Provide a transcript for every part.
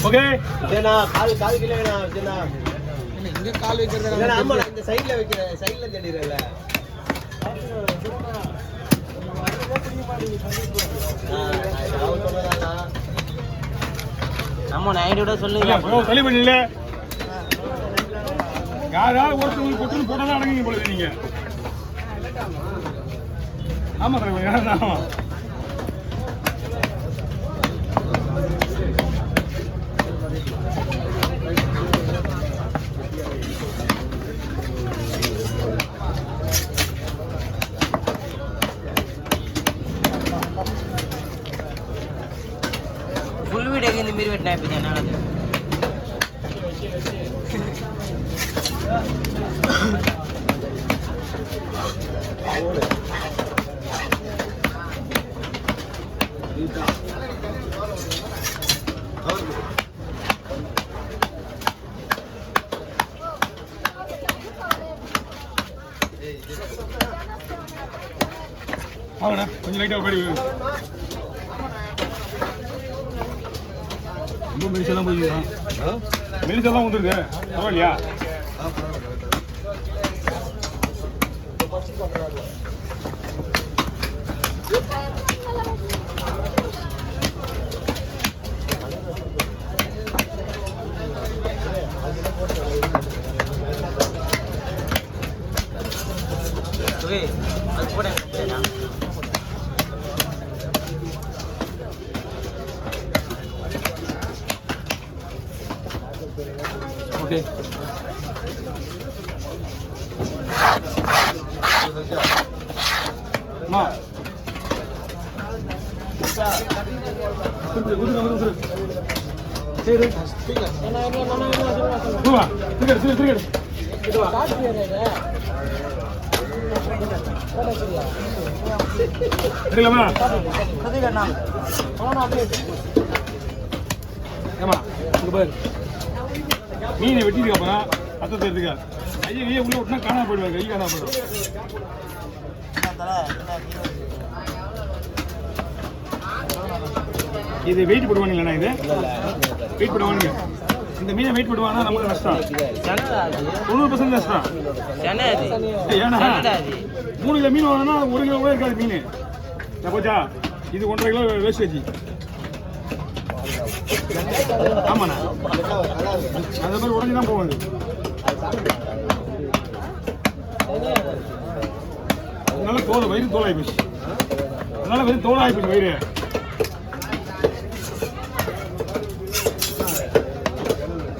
okay இதேனா கால் கிலோனா இதேனா இங்க கால் வைக்கிறது இல்ல ஆமா இந்த சைடுல வைக்கிற சைடுல தேடிறல நம்ம நைட்டோட சொல்லுங்க ப்ரோ தள்ளி பண்ணல யாராவது ஒருத்தர் கொட்டு போட்டா அடங்குங்க போல நீங்க ஆமா தலைவர் ஆமா ஃபுல் வீடியோ இந்த மாதிரி வெட்டினா இப்போ என்னால வாங்கண்ணா கொஞ்சம் லைட்டாக படி ரொம்ப மெடிசெல்லாம் போயிருக்கா மெடிசெல்லாம் வந்துருக்கு பரவாயில்லையா அது கூட ஓகே அம்மா சரி ஏமா இங்க பாரு மீனை வெட்டிட்டு அப்புறம் அத்தை எடுத்துக்க கையை உள்ள விட்டுனா காணா போயிடுவாங்க கை காணா போயிடும் இது வெயிட் போடுவானுங்களா இது வெயிட் போடுவானுங்க இந்த மீனை வெயிட் போடுவானா நமக்கு நஷ்டம் 90% நஷ்டம் ஏன்னா 3 கிலோ மீன் வாங்கினா 1 கிலோ கூட இருக்காது மீன் போச்சா இது 1.5 கிலோ வேஸ்டேஜ் ஆமாண்ணா அந்த மாதிரி உடஞ்சி தான் போவாங்க அதனால தோல் வயிறு தோல் ஆகிப்போச்சு அதனால வெறும் தோல் ஆகிப்போச்சு வயிறு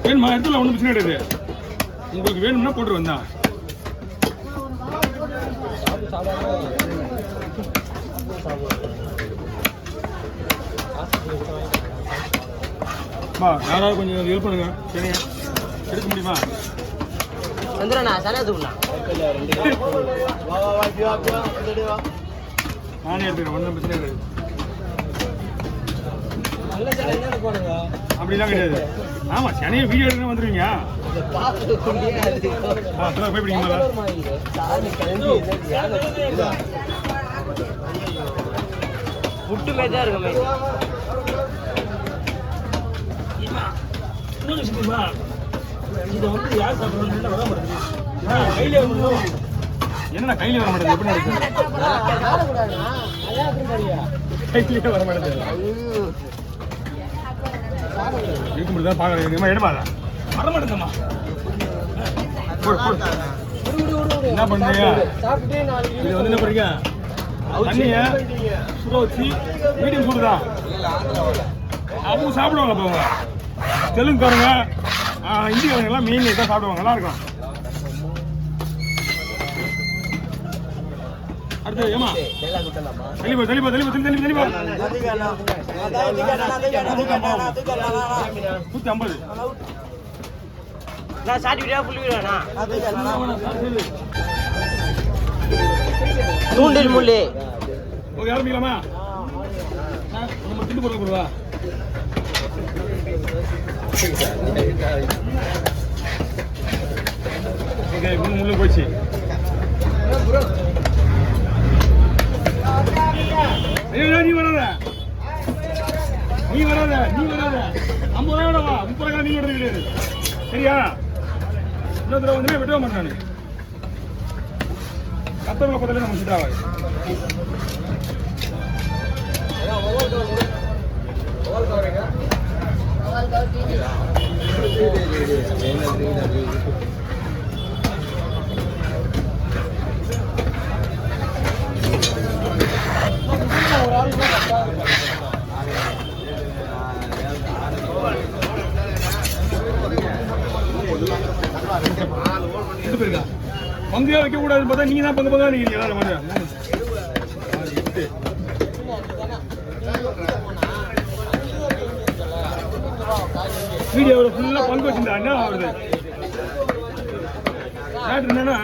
வேணுமா இடத்துல ஒன்றும் பிரச்சனை கிடையாது உங்களுக்கு வேணும்னா போட்டு வந்தா யாராவது கொஞ்சம் ஹெல்ப் பண்ணுங்க சரிங்க எடுக்க முடியுமா சந்திரனா சனாதுண்ணா நானே எடுத்துக்கிறேன் ஒன்றும் பிரச்சனை கிடையாது அப்படிலாம் கிடையாது ஆமா சனையை வீடியோ எடுக்க வந்துருவீங்க போய்பிடிங்களா புட்டு மாதிரி தான் இருக்கு இதை வந்து யார் சாப்பிட்றது வர மாட்டேங்குது என்ன கையில வர மாட்டேங்குது எப்படி கையிலே வர மாட்டேங்குது இருக்க முடியுதா பார்க்குறேன் எடுமா வர மாட்டேங்கம்மா என்ன பண்ணுறீங்க இது வந்து என்ன பண்ணுறீங்க தண்ணியை சுட வச்சு மீடியம் சூடுதான் அவங்க சாப்பிடுவாங்க அப்போ அவங்க தெலுங்குக்காரங்க இந்தியக்காரங்கெல்லாம் மீன் தான் சாப்பிடுவாங்க நல்லா இருக்கும் அடுத்து ஏமா தெளிவா தெளிவா தெளிவா தெளி தெளிவா 150 நான் சாட்டி வீடியோ ஃபுல் வீடியோண்ணா தூண்டில் முள்ளி ஓகே ஆரம்பிக்கலாமா நம்ம திண்டு போடுறது போடுவா ஓகே முள்ளு போச்சு நீ வராத 50 ரூபா வேணாமா 30 ரூபா நீங்க எடுத்து கிடையாது சரியா இன்னொரு தடவை வந்து வெட்டவே மாட்டானு கத்தவங்க பக்கத்துல நம்ம சிட்டாவாய் பங்கையா வைக்க கூடாதுன்னு பார்த்தா நீங்க தான் பங்கு பங்கா நீங்க எல்லாரும் மாதிரி வீடியோவில் ஃபுல்லாக பங்கு வச்சிருந்தா என்ன ஆகுது மேட்ரு என்னன்னா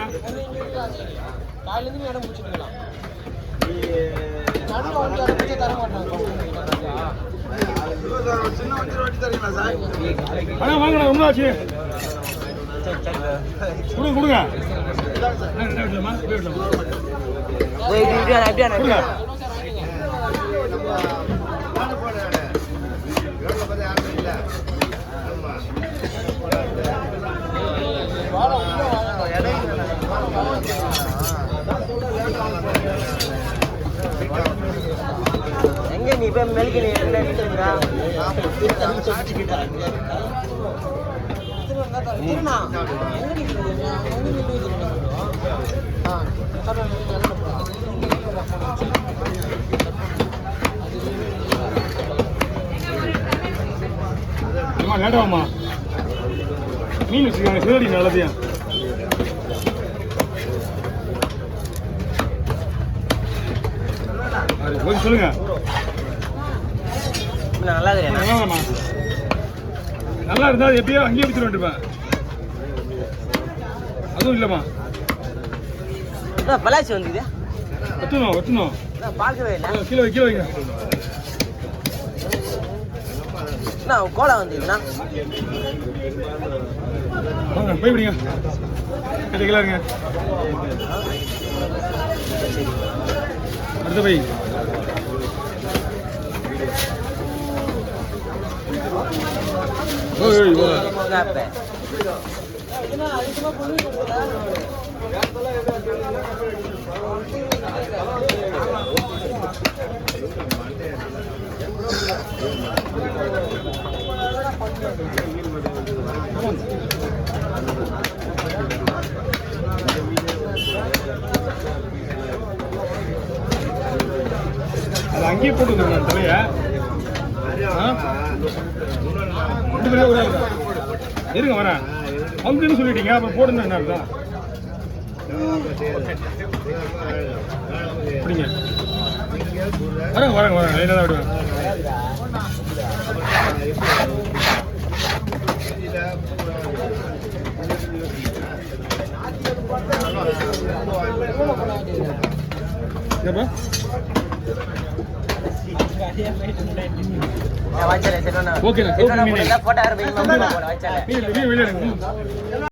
அண்ணா வாங்கண்ணா ரொம்ப ஆச்சு கொடுங்க கொடுங்க கொடுங்க எங்க நீ இப்ப மெல்கி நீ லேட்டாமா மீன் வச்சுருக்காங்க சிதடி நல்லதையா கொஞ்சம் சொல்லுங்க நல்லா நல்லாமா நல்லா இருந்தா அது எப்படியோ அங்கேயே வச்சுட்டு வந்துருப்பேன் அதுவும் இல்லைம்மா பலாச்சி வந்துது வெட்டணும் வெட்டணும் பார்க்கவே இல்லை கீழே வை கீழே வைங்க கோலா வந்துதுண்ணா வாங்க போய் விடுங்க கேட்டுக்கலாம் இருங்க அடுத்த போய் அது அங்கேயே போட்டு தலைய இருங்க வரேன் அங்குன்னு சொல்லிட்டீங்க அப்புறம் போடுங்க என்ன அர்த்தம் அப்படிங்க வரேங்க வரேங்க வரேங்க லைனாக தான் விடுவேன் ஏப்பா வச்சல ஓகேண்ணா போட்டோ 4000 ரூபாய் வெளியே